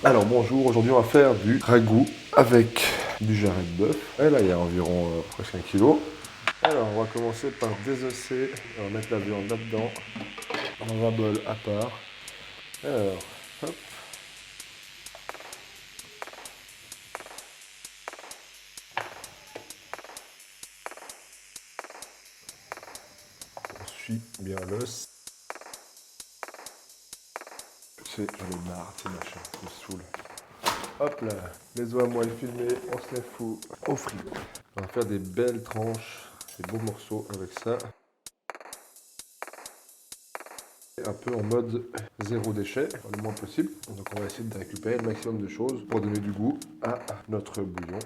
Alors bonjour, aujourd'hui on va faire du ragoût avec du jarret de bœuf. Et là il y a environ presque 1 kg. Alors on va commencer par désosser, on va mettre la viande là-dedans, dans un bol à part. Alors, hop. On suit bien l'os. J'en ai marre de ces machins, ça me saoule. Hop là, les os à moelle filmés, on se les fout au frigo. On va faire des belles tranches, des beaux morceaux avec ça. Un peu en mode zéro déchet, le moins possible. Donc on va essayer de récupérer le maximum de choses pour donner du goût à notre bouillon.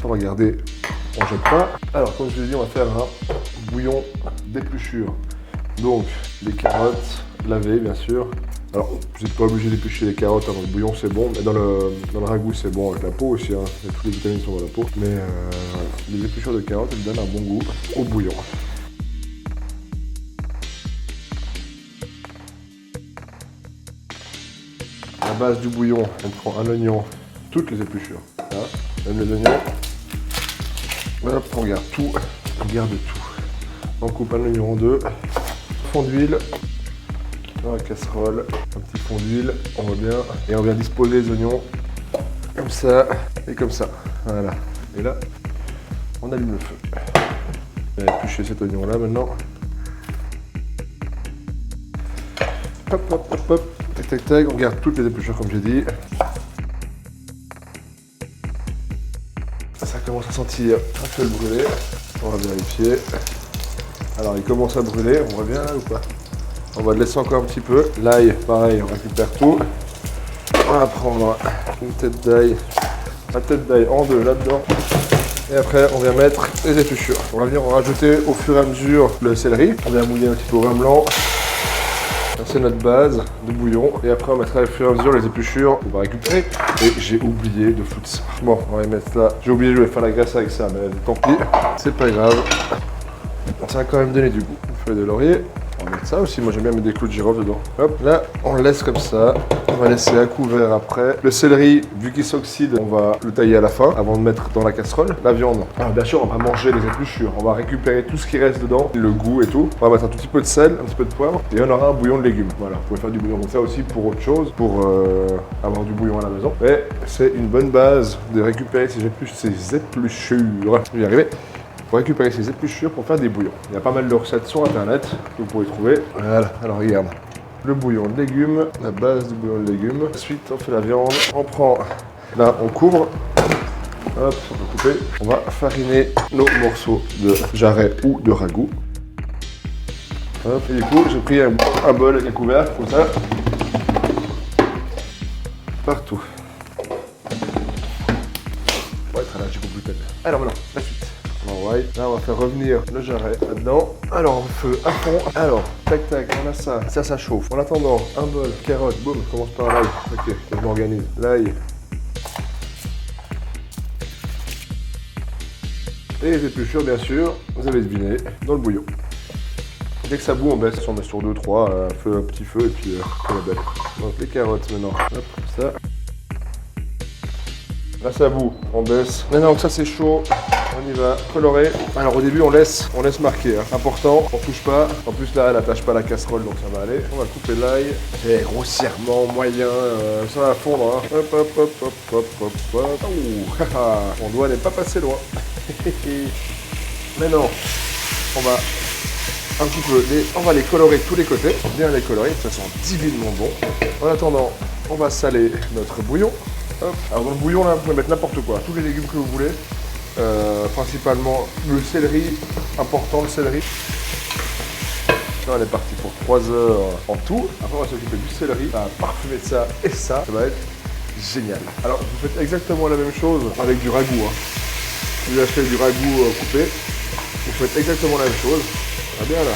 Ça, on va garder, on jette pas. Alors comme je l'ai dit, on va faire un bouillon d'épluchure. Donc les carottes lavées bien sûr. Alors vous n'êtes pas obligé d'éplucher les carottes dans le bouillon, c'est bon, mais dans le ragoût c'est bon avec la peau aussi, hein. Toutes les vitamines sont dans la peau. Mais voilà. Les épluchures de carottes elles donnent un bon goût au bouillon. À la base du bouillon, on prend un oignon, toutes les épluchures, hein, même les oignons. Hop, on garde tout, on garde tout. On coupe un oignon en deux, fond d'huile, dans la casserole, un petit fond d'huile, on voit bien, et on vient disposer les oignons comme ça et comme ça, voilà. Et là, on allume le feu. On va éplucher cet oignon là maintenant. Hop, hop, hop, hop, tac, tac, tac, on garde toutes les épluchures comme j'ai dit. Ça commence à sentir un peu le brûler, on va vérifier. Alors il commence à brûler, on voit bien là ou pas? On va le laisser encore un petit peu. L'ail, pareil, on récupère tout. On va prendre une tête d'ail, la tête d'ail en deux là-dedans. Et après, on vient mettre les épluchures. On va venir en rajouter au fur et à mesure le céleri. On vient mouiller un petit peu au vin blanc. C'est notre base de bouillon. Et après, on mettra au fur et à mesure les épluchures. On va récupérer. Et j'ai oublié de foutre ça. Bon, on va les mettre là. J'ai oublié, je vais faire la graisse avec ça, mais tant pis. C'est pas grave. Ça va quand même donner du goût. Une feuille de laurier. On va mettre ça aussi, moi j'aime bien mettre des clous de girofle dedans. Hop, là on le laisse comme ça, on va laisser à couvert après. Le céleri, vu qu'il s'oxyde, on va le tailler à la fin avant de mettre dans la casserole. La viande, alors bien sûr on va manger les épluchures, on va récupérer tout ce qui reste dedans, le goût et tout. On va mettre un tout petit peu de sel, un petit peu de poivre et on aura un bouillon de légumes. Voilà, vous pouvez faire du bouillon comme ça aussi pour autre chose, pour avoir du bouillon à la maison. Mais c'est une bonne base de récupérer ces épluchures. Je vais y arriver. Pour récupérer ces épluchures pour faire des bouillons. Il y a pas mal de recettes sur internet que vous pouvez trouver. Voilà, alors regarde. Le bouillon de légumes, la base du bouillon de légumes. Ensuite, on fait la viande, on prend, là on couvre. Hop, on va couper. On va fariner nos morceaux de jarret ou de ragoût. Hop, et du coup, j'ai pris un bol avec un couvercle, comme ça. Partout. Ouais, très là, j'ai compris peut-être. Alors voilà, la suite. Alright. Là on va faire revenir le jarret là-dedans. Alors on feu à fond. Alors, tac tac, on a ça. Ça chauffe. En attendant, un bol, carotte, boum, je commence par l'ail. Ok, je m'organise. L'ail. Et les épluchures bien sûr, vous avez deviné, dans le bouillon. Dès que ça bout, on baisse, on met sur 2-3, un petit feu et puis on la belle. Donc les carottes maintenant, hop, comme ça. Là ça bout, on baisse. Maintenant que ça c'est chaud, on y va, colorer. Alors au début on laisse marquer, hein. Important, on touche pas. En plus là elle attache pas la casserole donc ça va aller. On va couper l'ail. Et grossièrement, moyen, ça va fondre. Hein. Hop hop hop hop hop hop hop. Ouh, mon doigt n'est pas passé loin. Maintenant, on va un petit peu on va les colorer de tous les côtés. Bien les colorer, de toute façon divinement bon. En attendant, on va saler notre bouillon. Hop. Alors dans le bouillon là, vous pouvez mettre n'importe quoi, tous les légumes que vous voulez. Principalement le céleri, important le céleri. Là on est parti pour 3 heures en tout. Après on va s'occuper du céleri, on va parfumer de ça et ça va être génial. Alors vous faites exactement la même chose avec du ragoût. Hein. Si vous achetez du ragoût coupé, vous faites exactement la même chose. Ah bien là.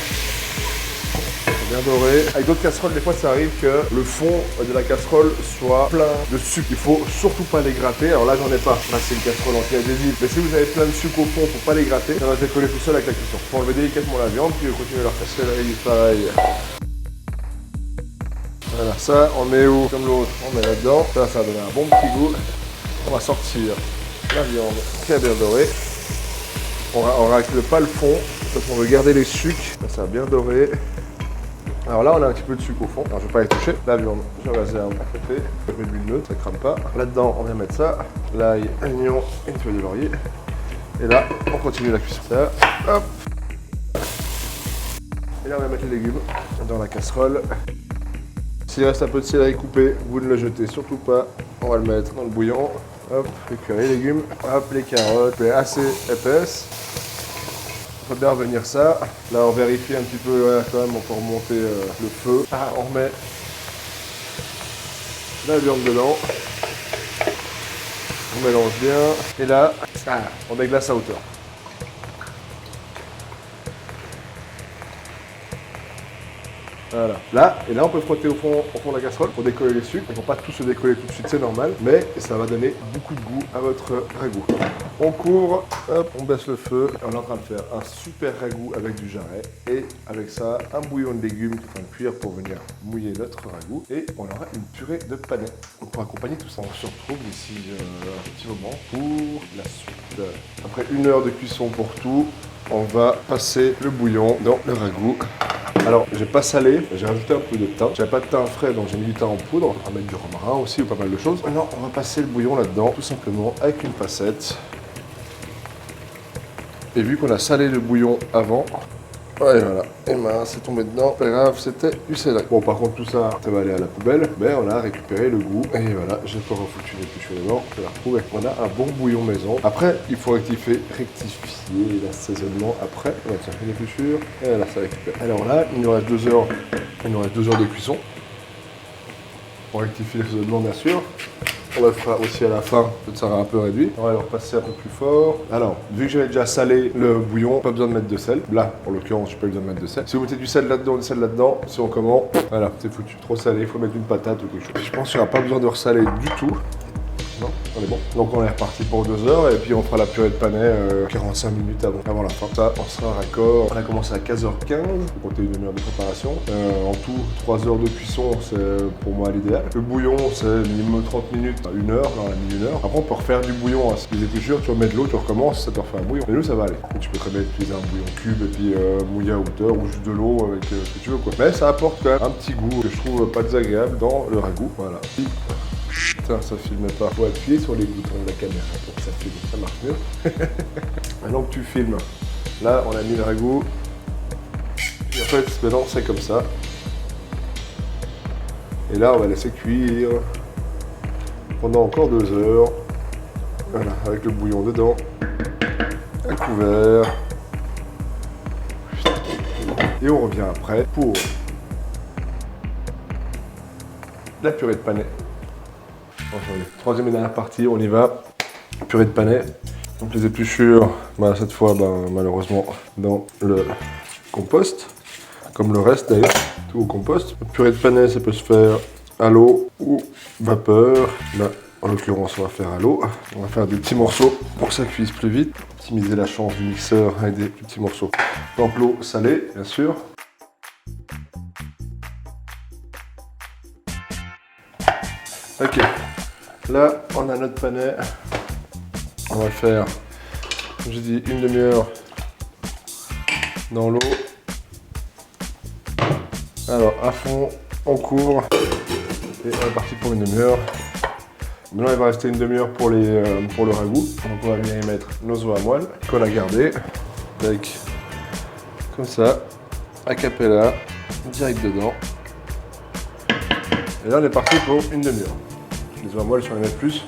bien doré. Avec d'autres casseroles, des fois ça arrive que le fond de la casserole soit plein de sucre. Il faut surtout pas les gratter. Alors là j'en ai pas. Là c'est une casserole anti-adhésive. Mais si vous avez plein de sucre au fond, faut pas les gratter. Ça va décoller tout seul avec la cuisson. Faut enlever délicatement la viande puis continuer à la faire. C'est là, il est pareil. Voilà, ça on met où? Comme l'autre, on met là-dedans. Ça va donner un bon petit goût. On va sortir la viande qui a bien doré. On racle pas le fond, parce qu'on veut garder les sucres. Ça a bien doré. Alors là, on a un petit peu de sucre au fond. Alors, je ne vais pas les toucher. La viande, je réserve à côté. Je mets de l'huile neutre, ça ne crame pas. Là-dedans, on vient mettre ça. L'ail, l'oignon, une feuille de laurier. Et là, on continue la cuisson. Ça, hop. Et là, on va mettre les légumes dans la casserole. S'il reste un peu de céleri coupé, vous ne le jetez surtout pas. On va le mettre dans le bouillon. Hop, les légumes, hop, les carottes, assez épaisses. On peut bien revenir ça. Là, on vérifie un petit peu, quand même, on peut remonter le feu. On remet la viande dedans. On mélange bien. Et là, on déglace à hauteur. Voilà. Là, et là on peut frotter au fond de la casserole pour décoller les sucres. Ils ne vont pas tous se décoller tout de suite, c'est normal, mais ça va donner beaucoup de goût à votre ragoût. On couvre, hop, on baisse le feu. On est en train de faire un super ragoût avec du jarret. Et avec ça, un bouillon de légumes qui est en train de cuire pour venir mouiller notre ragoût. Et on aura une purée de panais. Donc pour accompagner tout ça, on se retrouve ici un petit moment pour la suite. Après 1 heure de cuisson pour tout, on va passer le bouillon dans le ragoût. Alors, j'ai pas salé, j'ai rajouté un peu de thym. J'avais pas de thym frais, donc j'ai mis du thym en poudre. On va mettre du romarin aussi, ou pas mal de choses. Maintenant, on va passer le bouillon là-dedans, tout simplement avec une passette. Et vu qu'on a salé le bouillon avant, ouais, voilà, et mince, c'est tombé dedans. Pas grave, c'était du céleri. Bon, par contre, tout ça, ça va aller à la poubelle, mais on a récupéré le goût. Et voilà, j'ai pas refoutu les épluchures dedans, je vais la retrouver. On a un bon bouillon maison. Après, il faut rectifier l'assaisonnement après. On va tirer l'épluchure, et là, ça récupère. Alors là, il nous reste 2 heures. Il nous reste 2 heures de cuisson. On rectifie l'assaisonnement, bien sûr. On le fera aussi à la fin, ça sera un peu réduit. On va le repasser un peu plus fort. Alors, vu que j'avais déjà salé le bouillon, pas besoin de mettre de sel. Là, en l'occurrence, j'ai pas besoin de mettre de sel. Si vous mettez du sel là-dedans, du sel là-dedans, si on commande, voilà, c'est foutu. Trop salé, il faut mettre une patate ou quelque chose. Je pense qu'il n'y aura pas besoin de ressaler du tout. Non, on est bon. Donc on est reparti pour 2 heures et puis on fera la purée de panais 45 minutes avant la fin. Ça, on sera raccord. On a commencé à 15h15, faut compter 1 heure de préparation. En tout, 3 heures de cuisson, c'est pour moi l'idéal. Le bouillon, c'est minimum 30 minutes, 1 heure, dans la mi-1 heure. Après, on peut refaire du bouillon. Hein. Si les épluchures, tu remets de l'eau, tu recommences, ça te refait un bouillon. Mais nous, ça va aller. Donc, tu peux très bien utiliser un bouillon cube et puis mouiller à hauteur ou juste de l'eau avec ce que tu veux, quoi. Mais ça apporte quand même un petit goût que je trouve pas désagréable dans le ragoût. Voilà. Putain, ça filme pas. Faut appuyer sur les boutons de la caméra pour que ça filme, ça marche mieux. Maintenant que tu filmes, là on a mis le ragoût. Et en fait, maintenant c'est comme ça. Et là on va laisser cuire pendant encore 2 heures. Voilà, avec le bouillon dedans. Un couvert. Et on revient après pour la purée de panais. Troisième et dernière partie, on y va. Purée de panais. Donc les épluchures, cette fois malheureusement dans le compost. Comme le reste d'ailleurs, tout au compost. La purée de panais, ça peut se faire à l'eau ou vapeur. Là, en l'occurrence, on va faire à l'eau. On va faire des petits morceaux pour que ça cuise plus vite. Optimiser la chance du mixeur avec des petits morceaux. Donc l'eau salée, bien sûr. Ok. Là, on a notre panais. On va faire, comme j'ai dit, 1 demi-heure dans l'eau. Alors, à fond, on couvre. Et on est parti pour 1 demi-heure. Maintenant, il va rester 1 demi-heure pour le ragoût. Donc, on va venir y mettre nos os à moelle qu'on a gardés. Avec, comme ça, a cappella, direct dedans. Et là, on est parti pour 1 demi-heure. Les os à moelle, si on les met plus,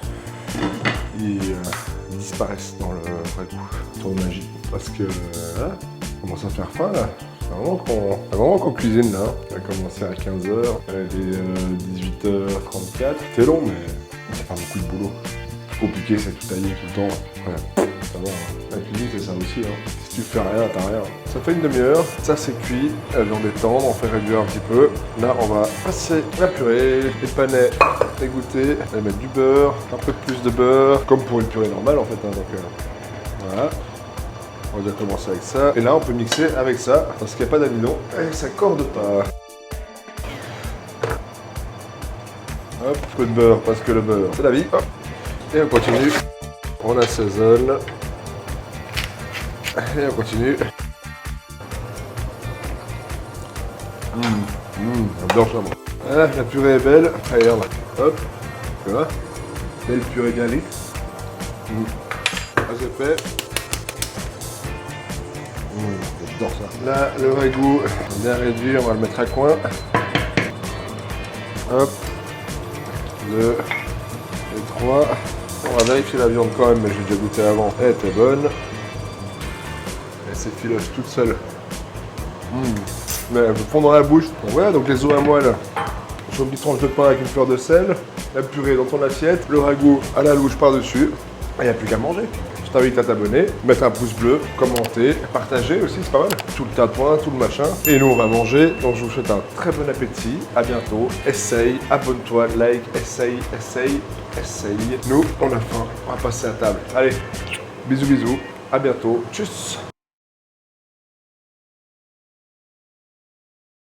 ils disparaissent dans le ragoût. Tour de magie. Parce que là, on commence à faire faim là. C'est vraiment qu'on cuisine là. On a commencé à 15h, il est 18h34. C'était long, mais c'est pas beaucoup de boulot. C'est compliqué, c'est tout taillé tout le temps. Ouais. Ça va, hein. La cuisine, c'est ça aussi. Hein. Si tu fais rien, t'as rien. Ça fait une demi-heure. Ça, c'est cuit. La viande est tendre. On fait réduire un petit peu. Là, on va passer la purée. Les panais égoutter. On va mettre du beurre. Un peu plus de beurre. Comme pour une purée normale, en fait. Hein. Donc, voilà. On va déjà commencer avec ça. Et là, on peut mixer avec ça. Parce qu'il n'y a pas d'amidon. Et ça corde pas. Hop, un peu de beurre. Parce que le beurre, c'est la vie. Hop. Et on continue. On assaisonne. Et on continue. J'adore ça, moi. Ah, la purée est belle. Allez, regarde. Hop. Tu vois? Belle purée bien lisse. Ah, c'est fait. J'adore ça. Là, le ragoût bien réduit. On va le mettre à coin. Hop. 2 et 3. On va vérifier la viande quand même, mais j'ai déjà goûté avant. Elle était bonne. Elle s'effiloche toute seule. Mais elle me fond dans la bouche. Donc voilà, donc les os à moelle sur une petite tranche de pain avec une fleur de sel. La purée dans ton assiette. Le ragoût à la louche par-dessus. Il n'y a plus qu'à manger. Je t'invite à t'abonner, mettre un pouce bleu, commenter, partager aussi, c'est pas mal. Tout le tintouin, tout le machin. Et nous, on va manger. Donc je vous souhaite un très bon appétit. À bientôt. Essaye, abonne-toi, like, essaye. Nous, on a faim. On va passer à table. Allez, bisous, bisous. À bientôt. Tchuss.